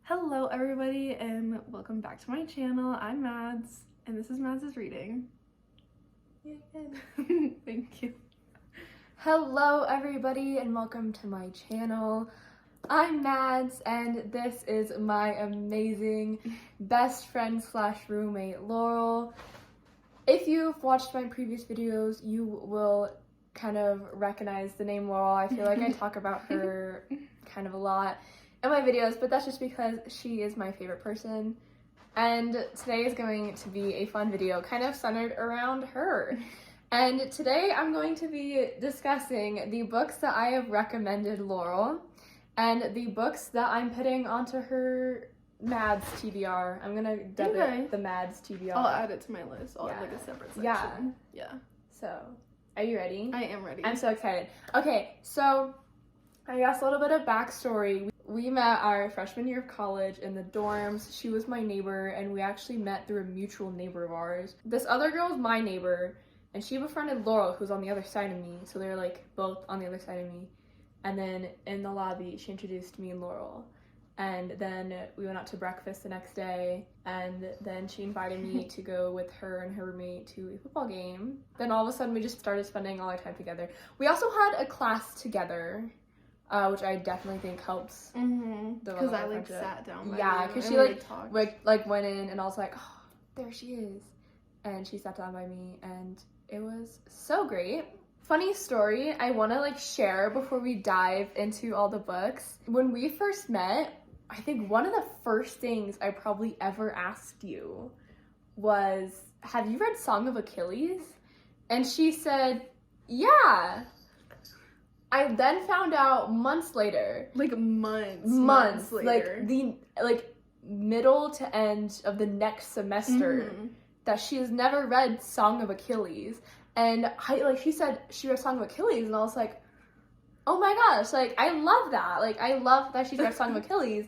Hello everybody and welcome back to my channel. I'm Mads and this is Mads' reading. Yeah, good. Thank you. Hello everybody and welcome to my channel. I'm Mads and this is my amazing best friend slash roommate Laurel. If you've watched my previous videos, you will kind of recognize the name Laurel. I feel like I talk about her kind of a lot in my videos, but that's just because she is my favorite person. And today is going to be a fun video kind of centered around her. And today I'm going to be discussing the books that I have recommended Laurel and the books that I'm putting onto her Mads TBR. I'm gonna dub it the Mads TBR. I'll add it to my list. I'll add like a separate section. Yeah. So, are you ready? I am ready. I'm so excited. Okay, so I guess a little bit of backstory. We met our freshman year of college in the dorms. She was my neighbor, and we actually met through a mutual neighbor of ours. This other girl was my neighbor, and she befriended Laurel, who's on the other side of me. So they're like both on the other side of me. And then in the lobby, she introduced me and Laurel. And then we went out to breakfast the next day, and then she invited me to go with her and her roommate to a football game. Then all of a sudden, we just started spending all our time together. We also had a class together, which I definitely think helps. Because I like sat down by you because and she really like went in, and I was like, oh, there she is. And she sat down by me, and it was so great. Funny story I want to share before we dive into all the books. When we first met, I think one of the first things I probably ever asked you was, have you read Song of Achilles? And she said, yeah. I then found out months later. Months later. The middle to end of the next semester that she has never read Song of Achilles. And she said she read Song of Achilles, and I was like, oh my gosh, I love that. I love that she's read Song of Achilles.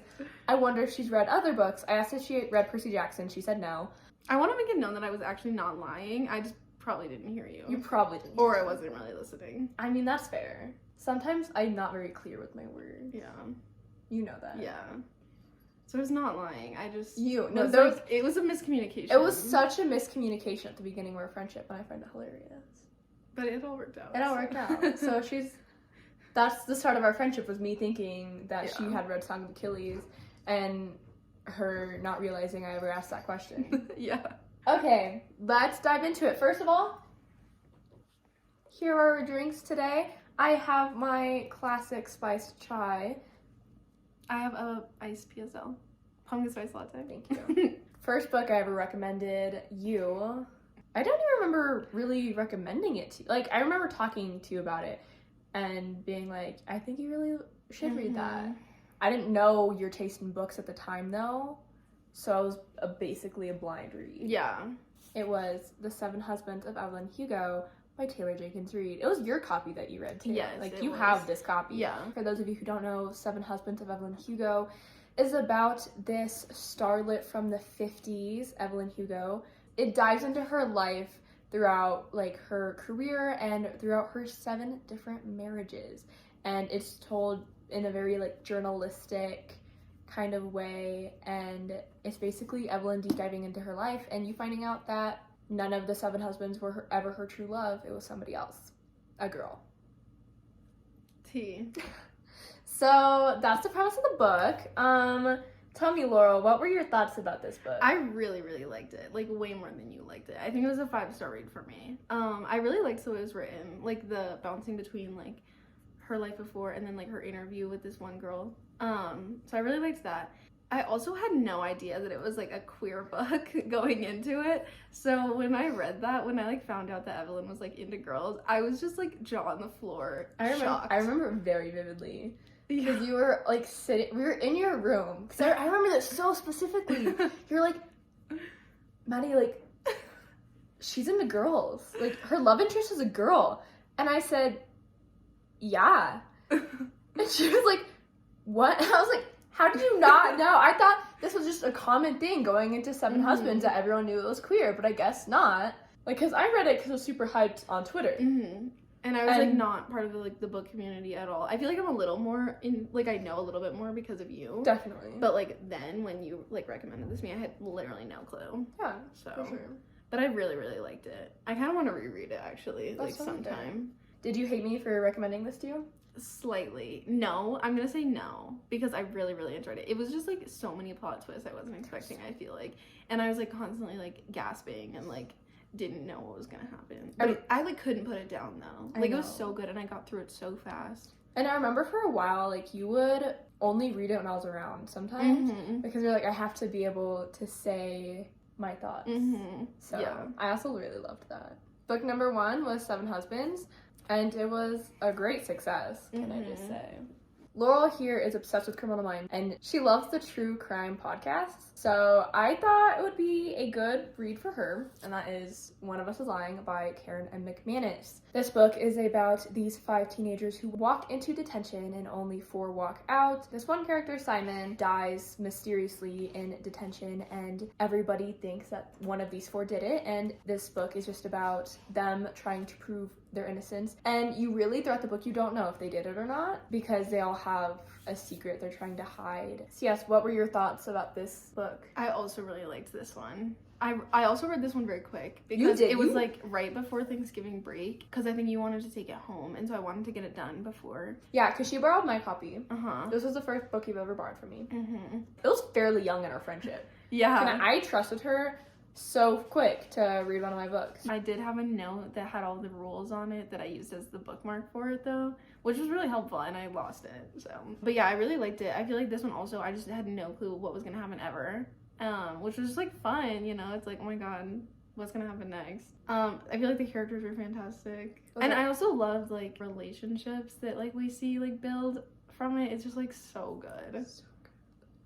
I wonder if she's read other books. I asked if she read Percy Jackson. She said no. I want to make it known that I was actually not lying. I just probably didn't hear you. You probably didn't. Or I wasn't really listening. I mean, that's fair. Sometimes I'm not very clear with my words. Yeah. You know that. Yeah. So it's not lying. I just... it was a miscommunication. It was such a miscommunication at the beginning of our friendship, and I find it hilarious. But it all worked out. It all worked out. So that's the start of our friendship, was me thinking that she had read Song of Achilles and her not realizing I ever asked that question. Yeah. Okay, let's dive into it. First of all, here are our drinks today. I have my classic spiced chai. I have a iced PSL. Pumpkin spice latte. Thank you. First book I ever recommended you. I don't even remember really recommending it to you. I remember talking to you about it and being like, I think you really should read that. I didn't know your taste in books at the time, though, so it was basically a blind read. Yeah. It was The Seven Husbands of Evelyn Hugo by Taylor Jenkins Reid. It was your copy that you read, too. Yes, you have this copy. Yeah. For those of you who don't know, Seven Husbands of Evelyn Hugo is about this starlet from the 50s, Evelyn Hugo. It dives into her life throughout her career and throughout her 7 different marriages, and it's told in a very journalistic kind of way, and it's basically Evelyn deep diving into her life, and you finding out that none of the 7 husbands were ever her true love. It was somebody else, a girl. Tea. So that's the premise of the book. Tell me, Laurel, what were your thoughts about this book? I really, really liked it. Way more than you liked it. I think it was a 5-star read for me. I really liked the way it was written. The bouncing between, her life before and then, her interview with this one girl. So I really liked that. I also had no idea that it was, a queer book going into it. So when I read that, when I, found out that Evelyn was, into girls, I was just, jaw on the floor, shocked. I remember very vividly. Because you were, sitting, we were in your room. Because I remember this so specifically. You're like, Maddie, she's into girls. Her love interest is a girl. And I said, yeah. And she was like, what? And I was like, how did you not know? I thought this was just a common thing going into Seven Husbands, that everyone knew it was queer, but I guess not. Because I read it because it was super hyped on Twitter. And I was, like, not part of, the book community at all. I feel like I'm a little more I know a little bit more because of you. Definitely. But, then when you, recommended this to me, I had literally no clue. Yeah, so. for sure. But I really, really liked it. I kind of want to reread it, actually, sometime. Did you hate me for recommending this to you? Slightly. No, I'm gonna say no, because I really, really enjoyed it. It was just, so many plot twists I wasn't expecting, I feel like. And I was, constantly, gasping and, didn't know what was gonna happen. But I couldn't put it down though. It was so good and I got through it so fast. And I remember for a while, you would only read it when I was around sometimes because you're I have to be able to say my thoughts. So yeah. I also really loved that. Book number 1 was 7 Husbands, and it was a great success, can I just say. Laurel here is obsessed with Criminal Minds, and she loves the true crime podcasts. So I thought it would be a good read for her, and that is One of Us is Lying by Karen M. McManus. This book is about these 5 teenagers who walk into detention and only 4 walk out. This one character, Simon, dies mysteriously in detention, and everybody thinks that one of these 4 did it, and this book is just about them trying to prove their innocence. And you really, throughout the book, you don't know if they did it or not, because they all have a secret they're trying to hide. So yes, what were your thoughts about this book? I also really liked this one. I also read this one very quick because it was right before Thanksgiving break, because I think you wanted to take it home, and so I wanted to get it done before. Yeah, because she borrowed my copy. This was the first book you've ever borrowed from me. It was fairly young in our friendship. Yeah. And I trusted her so quick to read one of my books. I did have a note that had all the rules on it that I used as the bookmark for it though, which was really helpful, and I lost it, so. But yeah, I really liked it. I feel like this one also, I just had no clue what was gonna happen ever, which was just fun, you know? It's oh my god, what's gonna happen next? I feel like the characters are fantastic. Okay. And I also loved relationships that we see build from it. It's just so good. So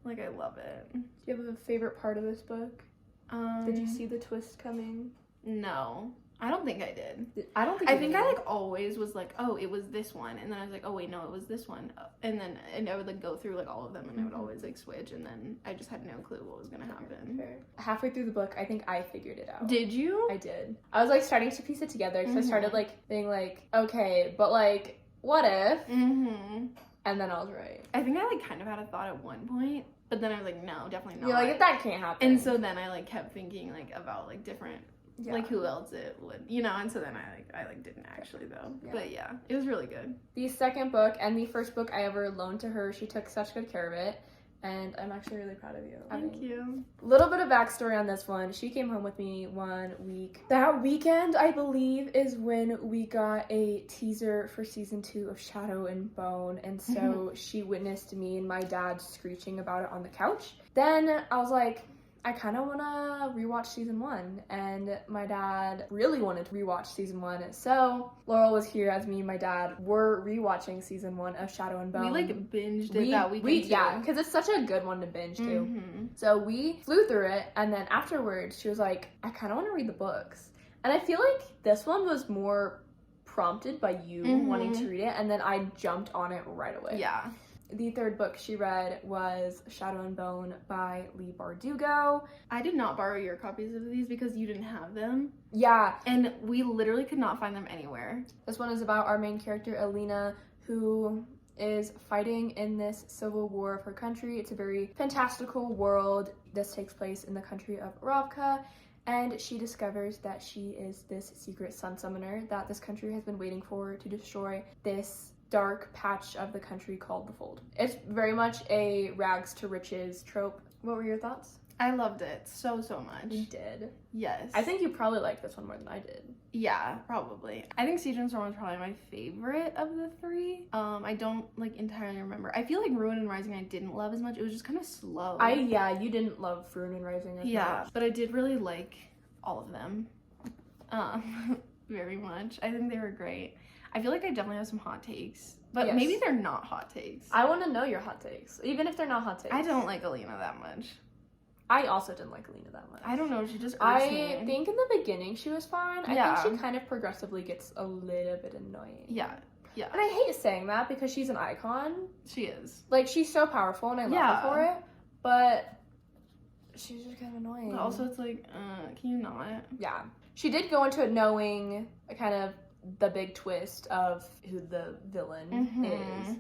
good. I love it. Do you have a favorite part of this book? Did you see the twist coming? No, I don't think I did. I don't think I think I always was oh, it was this one, and then I was oh wait, no, it was this one, and I would go through all of them, and I would always switch, and then I just had no clue what was gonna happen. Fair. Halfway through the book, I think I figured it out. Did you? I did. I was starting to piece it together because I started being okay, but what if? And then I was right. I think I kind of had a thought at one point. But then I was no, definitely not. You're that can't happen. And so then I kept thinking about different who else it would, and so then I didn't actually though. Yeah. But yeah, it was really good. The second book and the first book I ever loaned to her, she took such good care of it. And I'm actually really proud of you. Thank you. Little bit of backstory on this one. She came home with me one week. That weekend, I believe, is when we got a teaser for season 2 of Shadow and Bone. And so she witnessed me and my dad screeching about it on the couch. Then I was I kind of want to rewatch season 1, and my dad really wanted to rewatch season 1, so Laurel was here as me and my dad were rewatching season 1 of Shadow and Bone. We binged it that weekend. Yeah, because it's such a good one to binge too. So we flew through it, and then afterwards she was I kind of want to read the books, and I feel this one was more prompted by you wanting to read it, and then I jumped on it right away. Yeah. The third book she read was Shadow and Bone by Leigh Bardugo. I did not borrow your copies of these because you didn't have them. Yeah. And we literally could not find them anywhere. This one is about our main character, Alina, who is fighting in this civil war of her country. It's a very fantastical world. This takes place in the country of Ravka, and she discovers that she is this secret sun summoner that this country has been waiting for to destroy this dark patch of the country called the Fold. It's very much a rags to riches trope. What were your thoughts? I loved it so much. You did? Yes. I think you probably liked this one more than I did. Yeah, probably. I think Siege and Storm was probably my favorite of the 3. I don't entirely remember. I feel Ruin and Rising I didn't love as much. It was just kind of slow. You didn't love Ruin and Rising as much. Yeah, but I did really like all of them. Very much. I think they were great. I feel I definitely have some hot takes, but maybe they're not hot takes. I want to know your hot takes, even if they're not hot takes. I don't like Alina that much. I also didn't like Alina that much. I don't know, she just irks me. I think in the beginning she was fine. I think she kind of progressively gets a little bit annoying. Yeah. And I hate saying that because she's an icon. She is. She's so powerful and I love her for it, but she's just kind of annoying. But also it's can you not? Yeah. She did go into it knowing kind of the big twist of who the villain Mhm. is.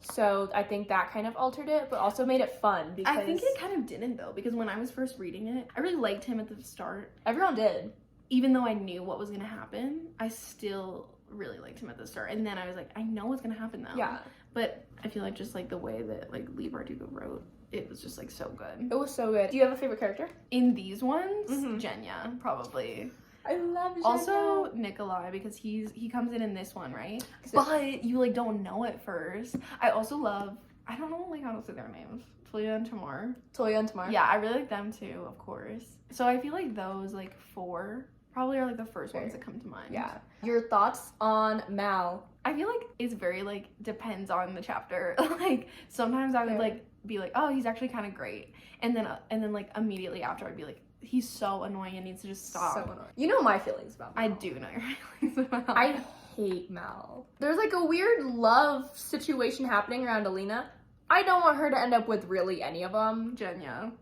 So I think that kind of altered it, but also made it fun because I think it kind of didn't though, because when I was first reading it, I really liked him at the start. everyone did. Even though I knew what was gonna happen, I still really liked him at the start. And then I was like, I know what's gonna happen now. Yeah. But I feel like just like the way that like Lee Bardugo wrote, it was just like so good. It was so good. Do you have a favorite character? In these ones, Mhm. Jenya, probably. I love Jenya. Also Nikolai, because he comes in this one, right? But you like don't know at first. I also love, I don't know like how to say their names. Talia and Tamar. Toya and Tamar. Yeah, I really like them too, of course. So I feel like those like 4 probably are like the first ones that come to mind. Yeah. Your thoughts on Mal? I feel like it's very like depends on the chapter. Like sometimes I would Fair. like be like, oh, he's actually kind of great, and then like immediately after I'd be like, he's so annoying and needs to just stop. So annoying. You know my feelings about Mal. I do know your feelings about. I hate Mal. There's like a weird love situation happening around Alina. I don't want her to end up with really any of them. Jenya.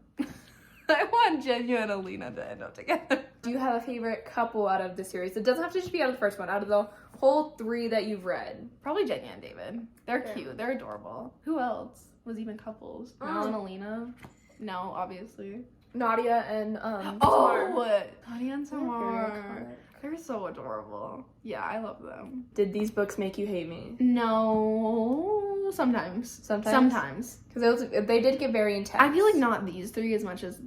I want Jenya and Alina to end up together. Do you have a favorite couple out of the series? It doesn't have to just be out of the first one. Out of the whole 3 that you've read. Probably Jenya and David. They're Fair. cute. They're adorable. Who else was even couples? Mal and Alina. No, obviously. Nadia and Tamar. Oh, Nadia and They're very Tamar. iconic. They're so adorable. Yeah, I love them. Did these books make you hate me? No, sometimes. Sometimes. Because they did get very intense. I feel like not these 3 as much as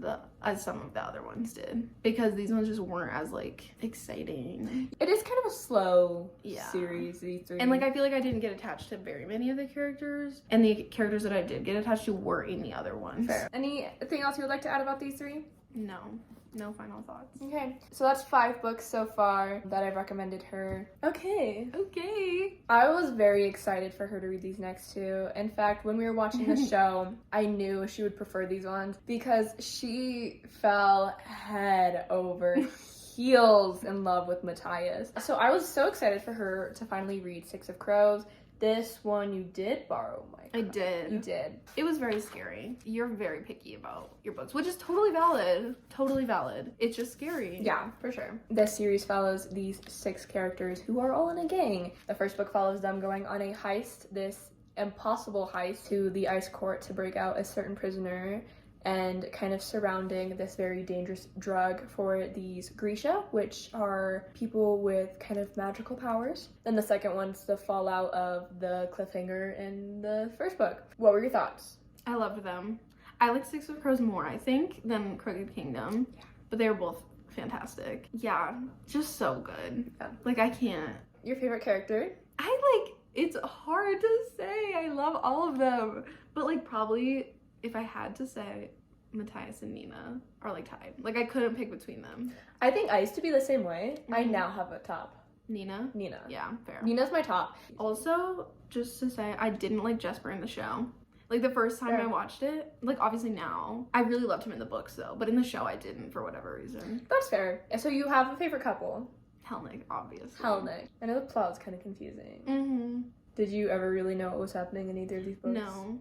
some of the other ones did, because these ones just weren't as like exciting. It is kind of a slow Yeah. series, these 3. And like I feel like I didn't get attached to very many of the characters, and the characters that I did get attached to were in the other ones. Fair. Anything else you would like to add about these 3? No final thoughts. Okay, so that's 5 books so far that I've recommended her. Okay. I was very excited for her to read these next 2. In fact, when we were watching the show, I knew she would prefer these ones because she fell head over heels in love with Matthias. So I was so excited for her to finally read 6 of Crows. This one you did borrow my I did. You did. It was very scary. You're very picky about your books, which is totally valid. Totally valid. It's just scary. Yeah, for sure. This series follows these 6 characters who are all in a gang. The first book follows them going on a heist, this impossible heist to the ice court to break out a certain prisoner, and kind of surrounding this very dangerous drug for these Grisha, which are people with kind of magical powers. Then the second one's the fallout of the cliffhanger in the first book. What were your thoughts? I loved them. I like 6 of Crows more, I think, than Crooked Kingdom. Yeah. But they were both fantastic. Yeah, just so good. Yeah. Like, I can't. Your favorite character? It's hard to say. I love all of them. But, like, probably if I had to say, Matthias and Nina are, like, tied. Like, I couldn't pick between them. I think I used to be the same way. I Mhm. now have a top. Nina? Nina. Yeah, fair. Nina's my top. Also, just to say, I didn't like Jesper in the show. Like, the first time Fair. I watched it, like, obviously now, I really loved him in the books, though. But in the show, I didn't, for whatever reason. That's fair. So you have a favorite couple? Helnick, obviously. Helnick. I know the plot was kind of confusing. Mm-hmm. Did you ever really know what was happening in either of these books? No.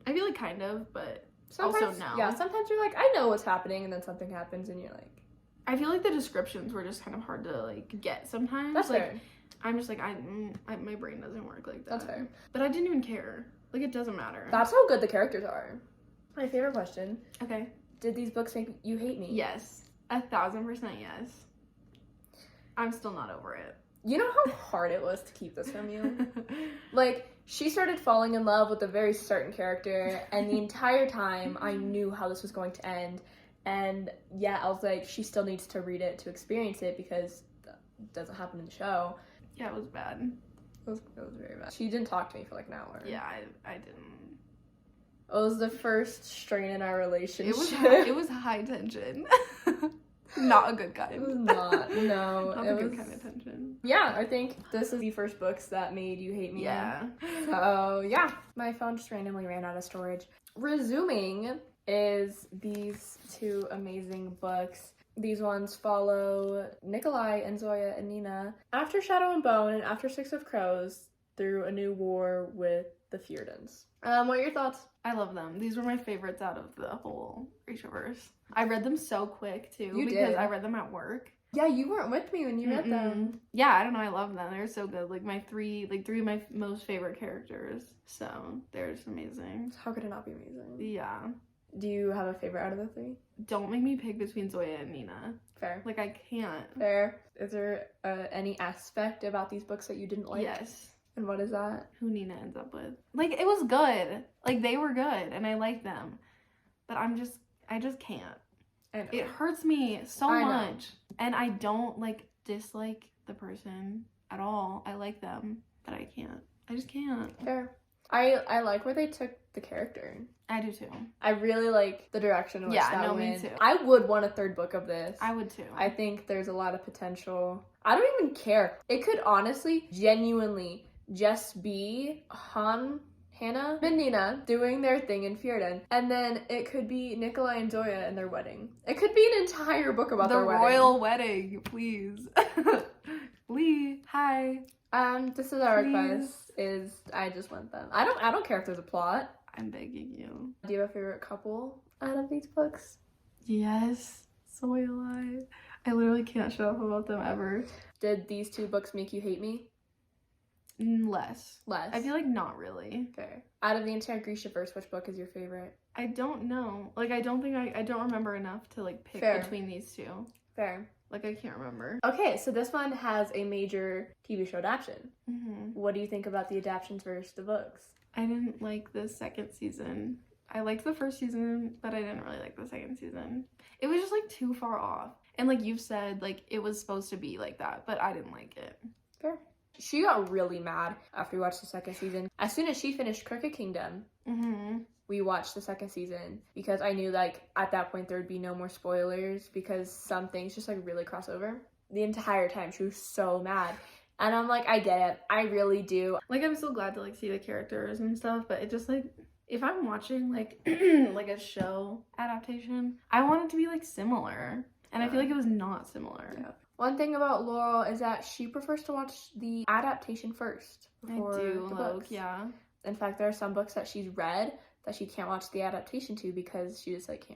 I feel like kind of, but Sometimes, also no. Yeah, sometimes you're like, I know what's happening, and then something happens, and you're like, I feel like the descriptions were just kind of hard to, like, get sometimes. that's like, fair. I'm just like, my brain doesn't work like that. That's fair. But I didn't even care. Like, it doesn't matter. That's how good the characters are. My favorite question. Okay. Did these books make you hate me? Yes. 1,000% yes. I'm still not over it. You know how hard it was to keep this from you? Like, she started falling in love with a very certain character, and the entire time I knew how this was going to end. And yeah, I was like, she still needs to read it to experience it because it doesn't happen in the show. Yeah, it was bad. It was very bad. She didn't talk to me for like an hour. Yeah, I didn't. It was the first strain in our relationship. It was high tension. Not a good kind. It was not. No. Not it a good was kind of tension. Yeah, I think this is the first books that made you hate me. Yeah. So, yeah. My phone just randomly ran out of storage. Resuming is these 2 amazing books. These ones follow Nikolai and Zoya and Nina after Shadow and Bone and after 6 of Crows through a new war with the Fjordans. What are your thoughts? I love them. These were my favorites out of the whole Grishaverse. I read them so quick too You because did. I read them at work. Yeah, you weren't with me when you read them. Yeah, I don't know. I love them. They're so good. Like three of my most favorite characters. So they're just amazing. How could it not be amazing? Yeah. Do you have a favorite out of the three? Don't make me pick between Zoya and Nina. Fair. Like, I can't. Fair. Is there any aspect about these books that you didn't like? Yes. And what is that? Who Nina ends up with. Like, it was good. Like, they were good, and I liked them. But I just can't. I know. It hurts me so much. And I don't, like, dislike the person at all. I like them, but I can't. I just can't. Fair. I like where they took the character. I do too. I really like the direction in which that went. Me too. I would want a third book of this. I would too. I think there's a lot of potential. I don't even care. It could honestly, genuinely just be Hannah and Nina doing their thing in Fjerdan. And then it could be Nikolai and Zoya and their wedding. It could be an entire book about their wedding. The royal wedding, please. Lee, hi. This is our request, is I just want them. I don't care if there's a plot. I'm begging you. Do you have a favorite couple out of these books? Yes. Zoya Lai. I literally can't shut up about them ever. Did these two books make you hate me? Less. Less. I feel like not really. Fair. Out of the entire Grishaverse, which book is your favorite? I don't know. Like, I don't remember enough to, like, pick between these two. Fair. Like, I can't remember. Okay, so this one has a major TV show adaptation. Mm-hmm. What do you think about the adaptations versus the books? I didn't like the second season. I liked the first season, but I didn't really like the second season. It was just, like, too far off. And, like you've said, like, it was supposed to be like that, but I didn't like it. Fair. She got really mad after we watched the second season. As soon as she finished Crooked Kingdom, we watched the second season because I knew, like, at that point there would be no more spoilers because some things just, like, really cross over. The entire time she was so mad. And I'm like, I get it. I really do. Like, I'm so glad to, like, see the characters and stuff, but it just, like, if I'm watching, like, like a show adaptation, I want it to be, like, similar. And I feel like it was not similar. Yeah. One thing about Laurel is that she prefers to watch the adaptation first before the books. Yeah. In fact, there are some books that she's read that she can't watch the adaptation to because she just, like,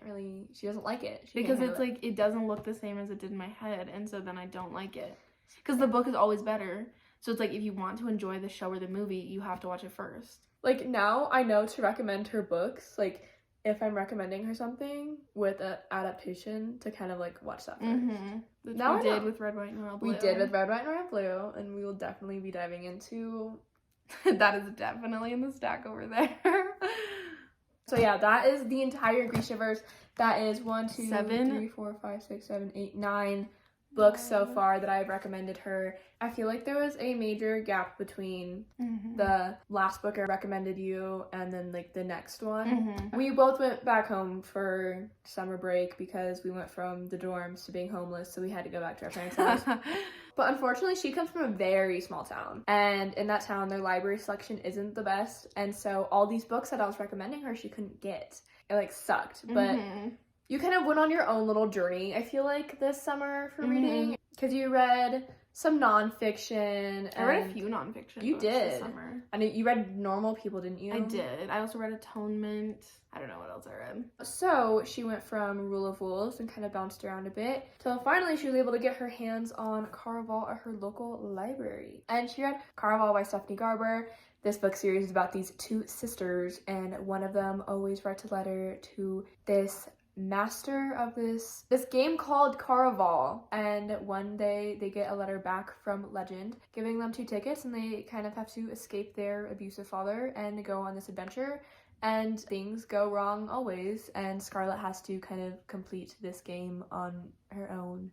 she doesn't like it. Because it's, like, it doesn't look the same as it did in my head, and so then I don't like it. Because the book is always better. So it's, like, if you want to enjoy the show or the movie, you have to watch it first. Like, now I know to recommend her books, like, if I'm recommending her something with an adaptation, to kind of, like, watch that first. Which now we did with Red, White, and Royal Blue. We did with Red, White, and Royal Blue, and we will definitely be diving into... That is definitely in the stack over there. So yeah, that is the entire Grishaverse. That is 1, 2, 7, 3, 4, 5, 6, 7, 8, 9 books so far that I've recommended her. I feel like there was a major gap between the last book I recommended you and then, like, the next one. We both went back home for summer break because we went from the dorms to being homeless, so we had to go back to our parents' house. But unfortunately, she comes from a very small town, and in that town, their library selection isn't the best, and so all these books that I was recommending her, she couldn't get. It, like, sucked, but you kind of went on your own little journey, I feel like, this summer for reading, because you read some nonfiction. I read a few nonfiction You books did. this summer. And you read Normal People, didn't you? I did. I also read Atonement. I don't know what else I read. So she went from Rule of Wolves and kind of bounced around a bit till finally she was able to get her hands on Caraval at her local library. And she read Caraval by Stephanie Garber. This book series is about these two sisters, and one of them always writes a letter to this master of this game called Caraval, and one day they get a letter back from Legend giving them 2 tickets, and they kind of have to escape their abusive father and go on this adventure, and things go wrong always, and Scarlet has to kind of complete this game on her own,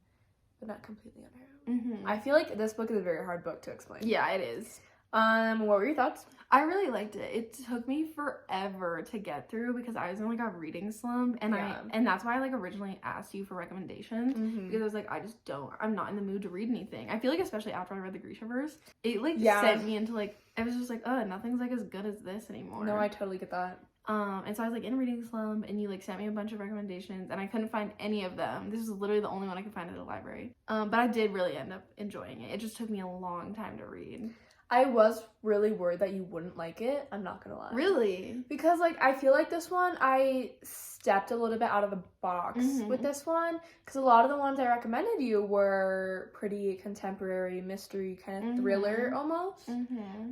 but not completely on her own. I feel like this book is a very hard book to explain. Yeah, it is. What were your thoughts? I really liked it. It took me forever to get through because I was in, like, a reading slump, and and that's why I, like, originally asked you for recommendations, because I was like, I'm not in the mood to read anything. I feel like especially after I read the Grishaverse, it, like, sent me into, like, I was just like, nothing's, like, as good as this anymore. No, I totally get that. And so I was, like, in a reading slump, and you, like, sent me a bunch of recommendations, and I couldn't find any of them. This was literally the only one I could find at the library. But I did really end up enjoying it. It just took me a long time to read. I was really worried that you wouldn't like it. I'm not gonna lie. Really? Because, like, I feel like this one, I stepped a little bit out of the box with this one. Because a lot of the ones I recommended you were pretty contemporary, mystery, kind of thriller almost.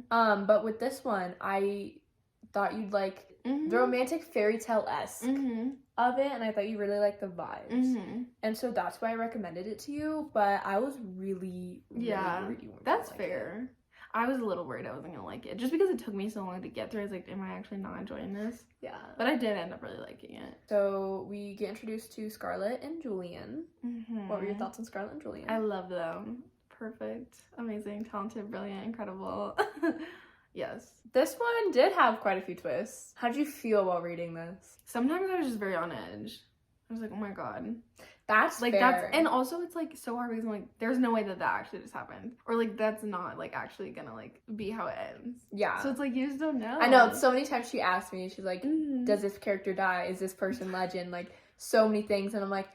But with this one, I thought you'd like the romantic fairy tale-esque of it. And I thought you really liked the vibes. And so that's why I recommended it to you. But I was really worried you weren't that's gonna like fair. it. I was a little worried I wasn't gonna like it just because it took me so long to get through. I was like, am I actually not enjoying this? Yeah. But I did end up really liking it. So we get introduced to Scarlett and Julian. What were your thoughts on Scarlett and Julian? I love them. Perfect, amazing, talented, brilliant, incredible. Yes. This one did have quite a few twists. How did you feel while reading this? Sometimes I was just very on edge. I was like, oh my god. That's like fair. and also it's like so hard because I'm like, there's no way that actually just happened, or like that's not like actually gonna like be how it ends. Yeah. So it's like you just don't know. I know. So many times she asked me, she's like, does this character die? Is this person legend? Like so many things, and I'm like,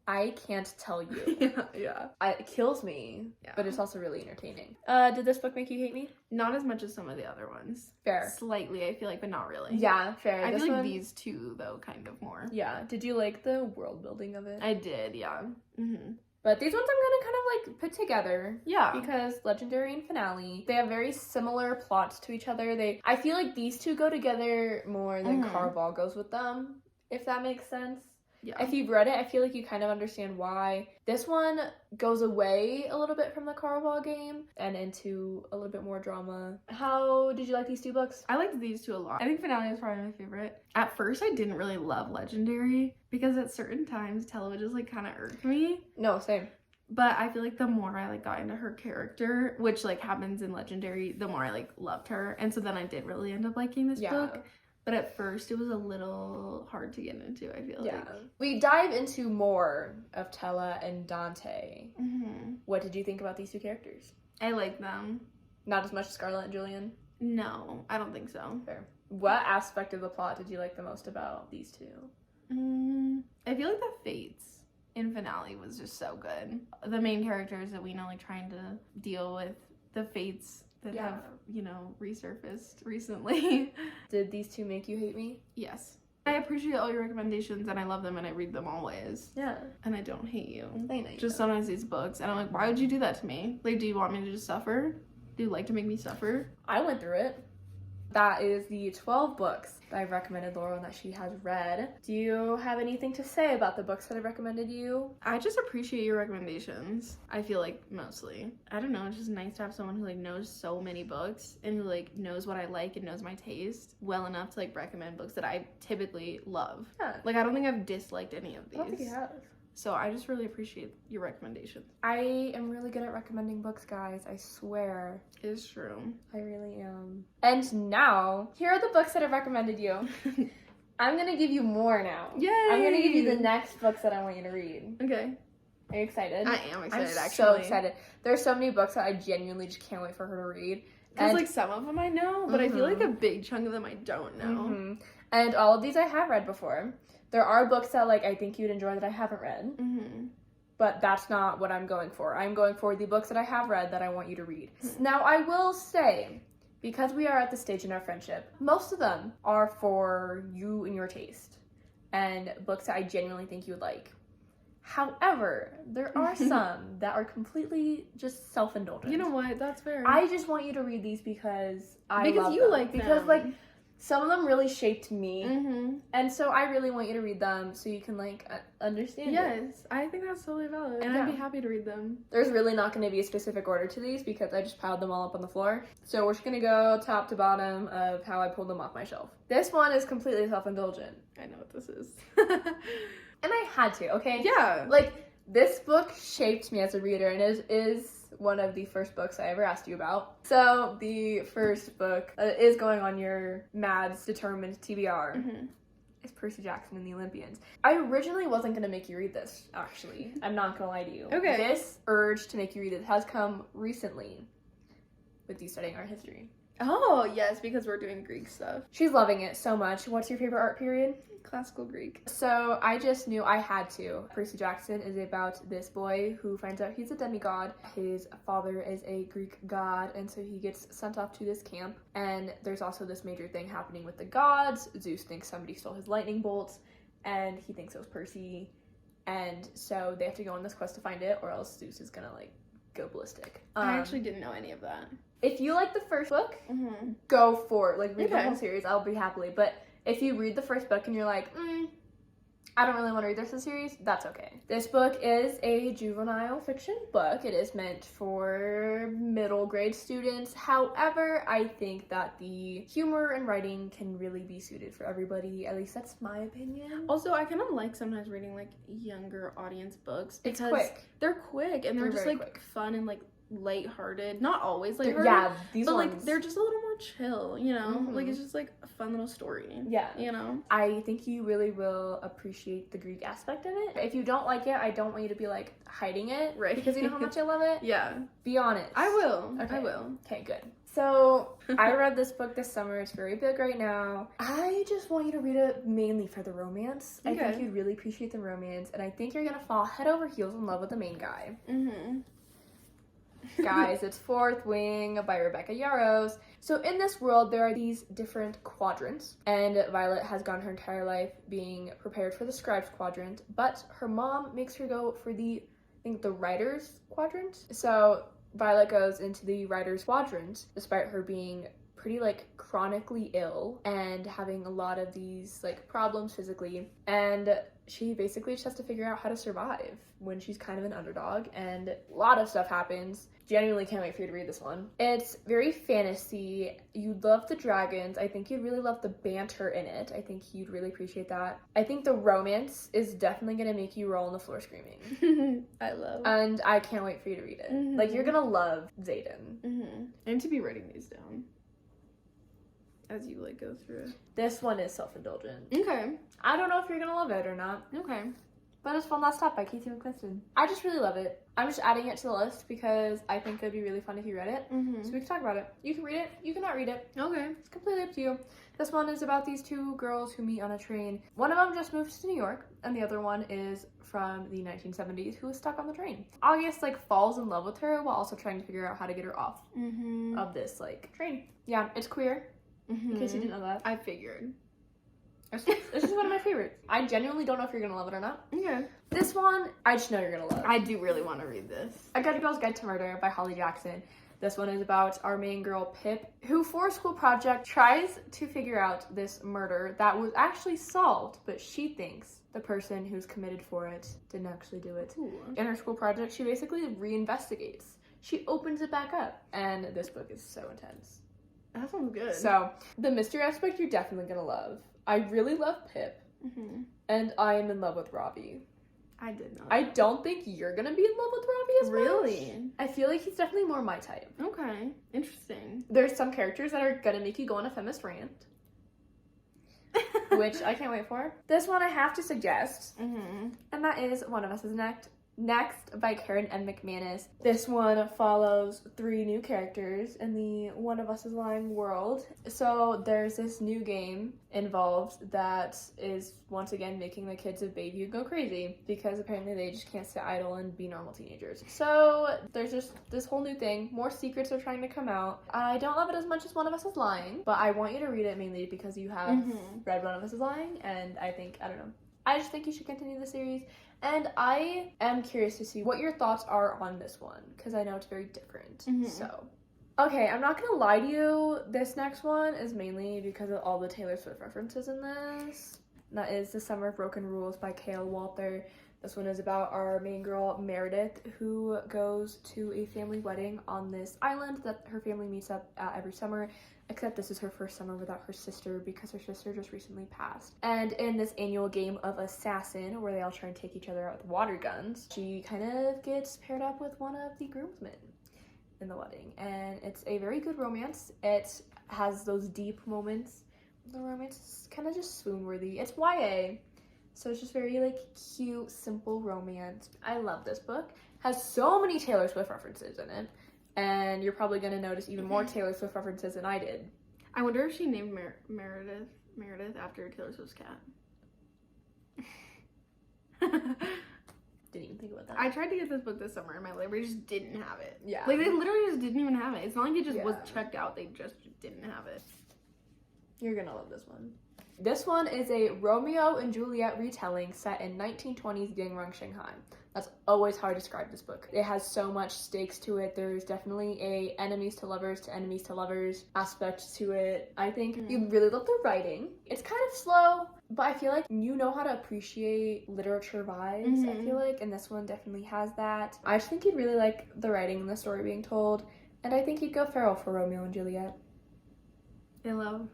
I can't tell you. It kills me, but it's also really entertaining. Did this book make you hate me? Not as much as some of the other ones. Fair. Slightly, I feel like, but not really. Yeah, fair. I feel like these two, though, kind of more. Yeah. Did you like the world building of it? I did, yeah. But these ones I'm gonna kind of like put together. Yeah. Because Legendary and Finale, they have very similar plots to each other. I feel like these two go together more than Caraval goes with them, if that makes sense. Yeah. If you've read it, I feel like you kind of understand why. This one goes away a little bit from the Caraval game and into a little bit more drama. How did you like these two books? I liked these two a lot. I think Finale is probably my favorite. At first, I didn't really love Legendary because at certain times, Tella would just like kind of irked me. No, same. But I feel like the more I like got into her character, which like happens in Legendary, the more I like loved her. And so then I did really end up liking this book. But at first, it was a little hard to get into, I feel like. We dive into more of Tella and Dante. What did you think about these two characters? I like them. Not as much as Scarlett and Julian? No, I don't think so. Fair. What aspect of the plot did you like the most about these two? I feel like the Fates in Finale was just so good. The main characters that we know, like, trying to deal with the Fates that have, you know, resurfaced recently. Did these two make you hate me? Yes. I appreciate all your recommendations and I love them and I read them always. Yeah. And I don't hate you. I know. Just sometimes these books and I'm like, why would you do that to me? Like, do you want me to just suffer? Do you like to make me suffer? I went through it. That is the 12 books that I've recommended Laurel and that she has read. Do you have anything to say about the books that I've recommended you? I just appreciate your recommendations. I feel like mostly. I don't know, it's just nice to have someone who like knows so many books and who like knows what I like and knows my taste well enough to like recommend books that I typically love. Yeah. Like I don't think I've disliked any of these. I don't think you have. So I just really appreciate your recommendations. I am really good at recommending books, guys. I swear. It's true. I really am. And now, here are the books that I've recommended you. I'm going to give you more now. Yay! I'm going to give you the next books that I want you to read. Okay. Are you excited? I am excited, actually. I'm so excited. There's so many books that I genuinely just can't wait for her to read. Because, like, some of them I know, but I feel like a big chunk of them I don't know. And all of these I have read before. There are books that, like, I think you'd enjoy that I haven't read. But that's not what I'm going for. I'm going for the books that I have read that I want you to read. Now, I will say, because we are at the stage in our friendship, most of them are for you and your taste. And books that I genuinely think you would like. However, there are some that are completely just self-indulgent. You know what? That's fair. I just want you to read these because I love them. Like them. Because, like, some of them really shaped me. And so I really want you to read them so you can, like, understand it. Yes, I think that's totally valid. And I'd be happy to read them. There's really not going to be a specific order to these because I just piled them all up on the floor. So we're just going to go top to bottom of how I pulled them off my shelf. This one is completely self-indulgent. I know what this is. And I had to, okay? Yeah. Like, this book shaped me as a reader and is one of the first books I ever asked you about. So, the first book is going on your Mads Determined TBR. Is Percy Jackson and the Olympians. I originally wasn't going to make you read this, actually. I'm not going to lie to you. Okay. This urge to make you read it has come recently with you studying art history. Oh, yes, because we're doing Greek stuff. She's loving it so much. What's your favorite art period? Classical Greek. So I just knew I had to. Percy Jackson is about this boy who finds out he's a demigod. His father is a Greek god, and so he gets sent off to this camp. And there's also this major thing happening with the gods. Zeus thinks somebody stole his lightning bolts, and he thinks it was Percy. And so they have to go on this quest to find it, or else Zeus is gonna like go ballistic. I actually didn't know any of that. If you like the first book, Mm-hmm. go for it. Like read the Okay. whole series. I'll be happily. But if you read the first book and you're like, I don't really want to read the rest of the series, that's okay. This book is a juvenile fiction book. It is meant for middle grade students. However, I think that the humor and writing can really be suited for everybody. At least that's my opinion. Also, I kind of like sometimes reading like younger audience books It's because quick. they're quick and they're just very like quick. fun and like lighthearted. Not always lighthearted. Yeah, these but ones. like they're just a little more chill, you know? Mhm. Like it's just like a fun little story. Yeah. You know? I think you really will appreciate the Greek aspect of it. If you don't like it, I don't want you to be like hiding it. Right. Because you know how much I love it? Yeah. Be honest. I will. Okay. I will. Okay, good. So, I read this book this summer. It's very big right now. I just want you to read it mainly for the romance. I think Okay. you'd really appreciate the romance, and I think you're gonna fall head over heels in love with the main guy. Mm-hmm. Guys, it's Fourth Wing by Rebecca Yarros. So in this world, there are these different quadrants, and Violet has gone her entire life being prepared for the Scribes quadrant, but her mom makes her go for the, I think, the Writers quadrant. So Violet goes into the Writers quadrant, despite her being pretty like chronically ill and having a lot of these like problems physically, and she basically just has to figure out how to survive when she's kind of an underdog, and a lot of stuff happens. Genuinely can't wait for you to read this one. It's very fantasy. You'd love the dragons. I think you'd really love the banter in it. I think you'd really appreciate that. I think the romance is definitely gonna make you roll on the floor screaming. I love. And I can't wait for you to read it. Mhm. Like, you're gonna love Xaden. Mm-hmm. I need to be writing these down as you like go through it. This one is self-indulgent. Okay. I don't know if you're gonna love it or not, Okay. but it's One Last Stop by Casey McQuiston. I just really love it. I'm just adding it to the list because I think it'd be really fun if you read it. Mm-hmm. So we can talk about it. You can read it, you cannot read it. Okay. It's completely up to you. This one is about these two girls who meet on a train. One of them just moves to New York, and the other one is from the 1970s who is stuck on the train. August like falls in love with her while also trying to figure out how to get her off Mm-hmm. of this like train. Yeah, it's queer. Mm-hmm. In case you didn't know that. I figured. It's just one of my favorites. I genuinely don't know if you're gonna love it or not. Okay. This one, I just know you're gonna love. I do really want to read this. A Good Girl's Guide to Murder by Holly Jackson. This one is about our main girl, Pip, who for a school project tries to figure out this murder that was actually solved, but she thinks the person who's committed for it didn't actually do it. Ooh. In her school project, she basically reinvestigates. She opens it back up, and this book is so intense. That sounds good. So, the mystery aspect you're definitely gonna love. I really love Pip, Mm-hmm. and I am in love with Robbie. I did not. I don't think you're gonna be in love with Robbie as much. Really? I feel like he's definitely more my type. Okay. Interesting. There's some characters that are gonna make you go on a feminist rant, which I can't wait for. This one I have to suggest, Mm-hmm. and that is One of Us is Next by Karen M. McManus. This one follows 3 new characters in the One of Us is Lying world. So there's this new game involved that is once again making the kids of Bayview go crazy because apparently they just can't sit idle and be normal teenagers. So there's just this whole new thing. More secrets are trying to come out. I don't love it as much as One of Us is Lying, but I want you to read it mainly because you have Mm-hmm. read One of Us is Lying, and I don't know. I just think you should continue the series. And I am curious to see what your thoughts are on this one, because I know it's very different. Mhm. So, okay, I'm not going to lie to you. This next one is mainly because of all the Taylor Swift references in this. And that is The Summer of Broken Rules by Kale Walther. This one is about our main girl, Meredith, who goes to a family wedding on this island that her family meets up at every summer. Except this is her first summer without her sister because her sister just recently passed. And in this annual game of Assassin, where they all try and take each other out with water guns, she kind of gets paired up with one of the groomsmen in the wedding. And it's a very good romance. It has those deep moments. The romance is kind of just swoon-worthy. It's YA, so it's just very like cute, simple romance. I love this book. Has so many Taylor Swift references in it. and you're probably going to notice even more Taylor Swift references than I did. I wonder if she named Meredith after Taylor Swift's cat. Didn't even think about that. I tried to get this book this summer and my library just didn't have it. Yeah. Like, they literally just didn't even have it. It's not like it just was checked out. They just didn't have it. You're gonna love this one. This one is a Romeo and Juliet retelling set in 1920s Gangrang Shanghai. That's always how I describe this book. It has so much stakes to it. There's definitely a enemies to lovers aspect to it. I think you really love the writing. It's kind of slow, but I feel like you know how to appreciate literature vibes, I feel like, and this one definitely has that. I just think you'd really like the writing and the story being told, and I think you'd go feral for Romeo and Juliet. In love.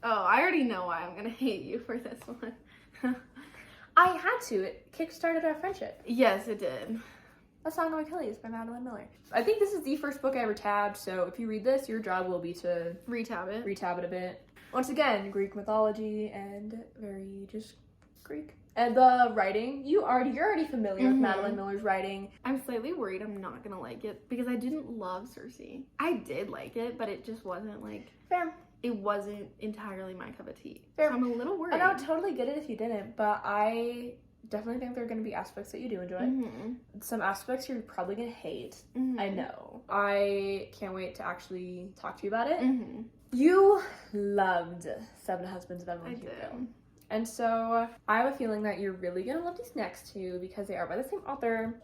Oh, I already know why I'm gonna hate you for this one. I had to. It kickstarted our friendship. Yes, it did. A Song of Achilles by Madeline Miller. I think this is the first book I ever tabbed, so if you read this, your job will be to Retab it a bit. Once again, Greek mythology and very just Greek. And the writing, you're already familiar with Madeline Miller's writing. I'm slightly worried I'm not gonna like it because I didn't love Circe. I did like it, but it just wasn't like Fair. It wasn't entirely my cup of tea. Fair. So I'm a little worried. And I would totally get it if you didn't, but I definitely think there are going to be aspects that you do enjoy. Some aspects you're probably going to hate. I know. I can't wait to actually talk to you about it. You loved Seven Husbands of Evelyn Hugo. Did. And so I have a feeling that you're really going to love these next two because they are by the same author.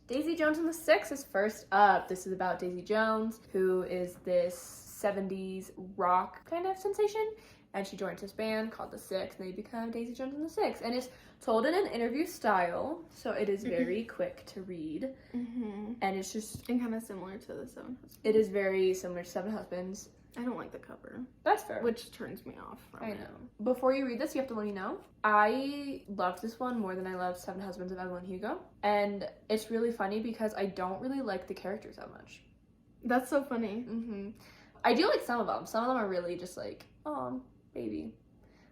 Daisy Jones and the Six is first up. This is about Daisy Jones, who is this 70s rock kind of sensation, and she joins this band called the Six, and they become Daisy Jones and the Six, and it's told in an interview style, so it is very quick to read, and it's just and kind of similar to the Seven Husbands. It is very similar to Seven Husbands. I don't like the cover. That's fair. Which turns me off from I know. Before you read this, you have to let me know. I loved this one more than I loved Seven Husbands of Evelyn Hugo, and it's really funny because I don't really like the characters that much. That's so funny. I do like some of them. Some of them are really just like, oh, baby.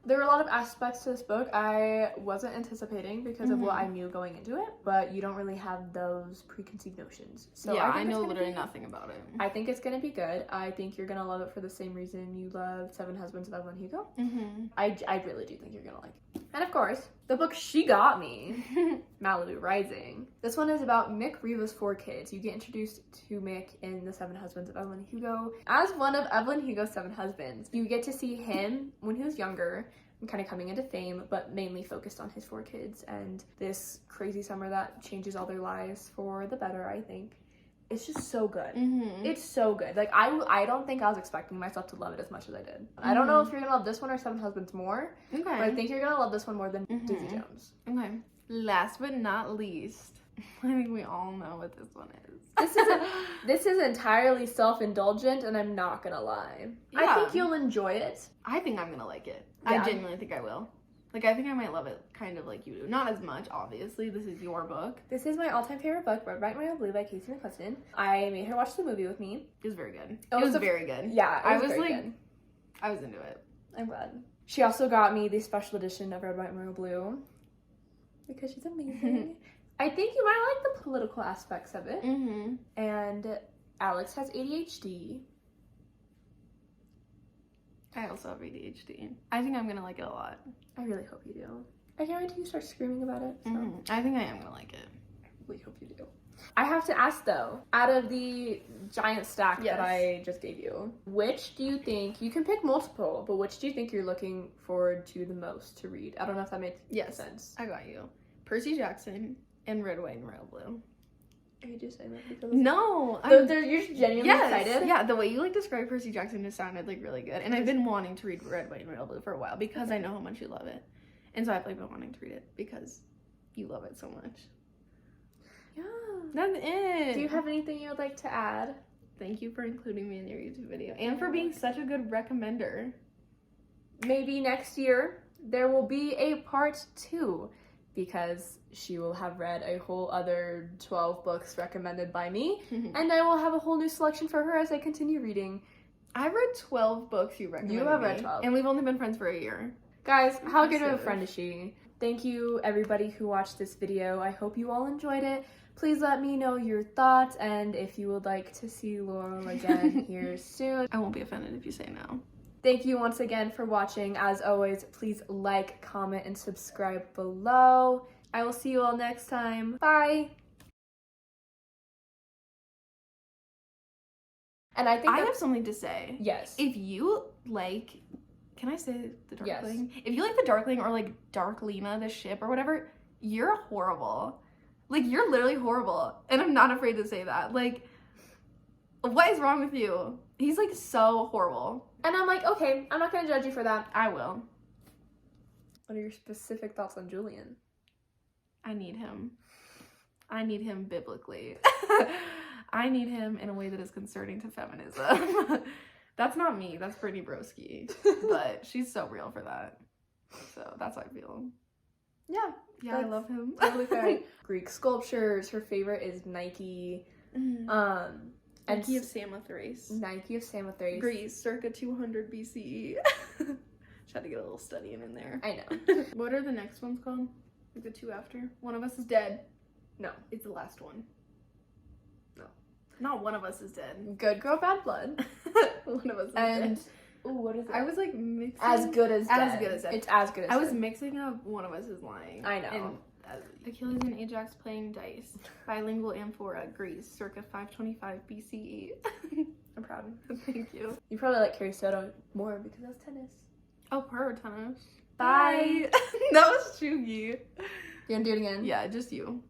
There were a lot of aspects to this book I wasn't anticipating because of what I knew going into it, but you don't really have those preconceived notions. So yeah, I know literally nothing about it. I think it's going to be good. I think you're going to love it for the same reason you loved Seven Husbands of Evelyn Hugo. I really do think you're going to like it. And of course, the book she got me, Malibu Rising. This one is about Mick Riva's 4 kids. You get introduced to Mick in The Seven Husbands of Evelyn Hugo. As one of Evelyn Hugo's 7 husbands, you get to see him when he was younger and kind of coming into fame, but mainly focused on his 4 kids and this crazy summer that changes all their lives for the better, I think. It's just so good. It's so good. Like, I don't think I was expecting myself to love it as much as I did. I don't know if you're gonna love this one or Seven Husbands more. Okay. But I think you're gonna love this one more than Daisy Jones. Okay. Last but not least, I think we all know what this one is. This is entirely self-indulgent, and I'm not gonna lie. Yeah. I think you'll enjoy it. I think I'm gonna like it. Yeah. I genuinely think I will. Like, I think I might love it kind of like you do. Not as much, obviously. This is your book. This is my all-time favorite book, Red, White, and Royal Blue by Casey McQuiston. I made her watch the movie with me. It was very good. It was very good. Yeah, I was like, good. I was into it. I'm glad. She also got me the special edition of Red, White, and Royal Blue because she's amazing. I think you might like the political aspects of it. And Alex has ADHD. I also have ADHD. I think I'm gonna like it a lot. I really hope you do. I can't wait till you start screaming about it. So. I think I am gonna like it. I really hope you do. I have to ask though, out of the giant stack that I just gave you, which do you think, you can pick multiple, but which do you think you're looking forward to the most to read? I don't know if that makes sense. I got you. Percy Jackson and Red, White, and Royal Blue. Are you just saying that because no, you're genuinely excited? Yeah, the way you like described Percy Jackson just sounded like really good. And I've been wanting to read Red, White, and Royal Blue for a while because I know how much you love it. And so I've like been wanting to read it because you love it so much. Yeah. That's it. Do you have anything you would like to add? Thank you for including me in your YouTube video and for being such a good recommender. Maybe next year there will be a part 2. Because she will have read a whole other 12 books recommended by me, and I will have a whole new selection for her as I continue reading. I've read 12 books you recommended. You have read 12. And we've only been friends for a year. Guys, how good of a friend is she? Thank you everybody who watched this video. I hope you all enjoyed it. Please let me know your thoughts and if you would like to see Laurel again here soon. I won't be offended if you say no. Thank you once again for watching. As always, please like, comment, and subscribe below. I will see you all next time. Bye! And I think I have something to say. Yes. If you like, can I say the Darkling? Yes. If you like the Darkling or like Dark Lena, the ship or whatever, you're horrible. Like, you're literally horrible. And I'm not afraid to say that. Like, what is wrong with you? He's like so horrible. And I'm like, okay, I'm not gonna judge you for that. I will. What are your specific thoughts on Julian? I need him. I need him biblically. I need him in a way that is concerning to feminism. That's not me. That's Brittany Broski. But she's so real for that. So that's how I feel. Yeah. Yeah, I love him. Totally fair. Greek sculptures. Her favorite is Nike. Nike of Samothrace. Nike of Samothrace. Greece, circa 200 BCE. Just had to get a little studying in there. I know. What are the next ones called? Like the two after? One of Us is Dead. No. It's the last one. No. Not One of Us is Dead. Good Girl, Bad Blood. One of Us is And Dead. ooh, what is it? I was like mixing. As Good as Dead. As Good as Dead. It's As Good as I Dead. was mixing up One of Us is Lying. I know. Achilles and Ajax playing dice. Bilingual amphora, Greece, circa 525 BCE. I'm proud. Thank you. You probably like Carrie Soto more because that's tennis. Oh, per tennis. Bye. That was chuggy. You gonna do it again? Yeah, just you.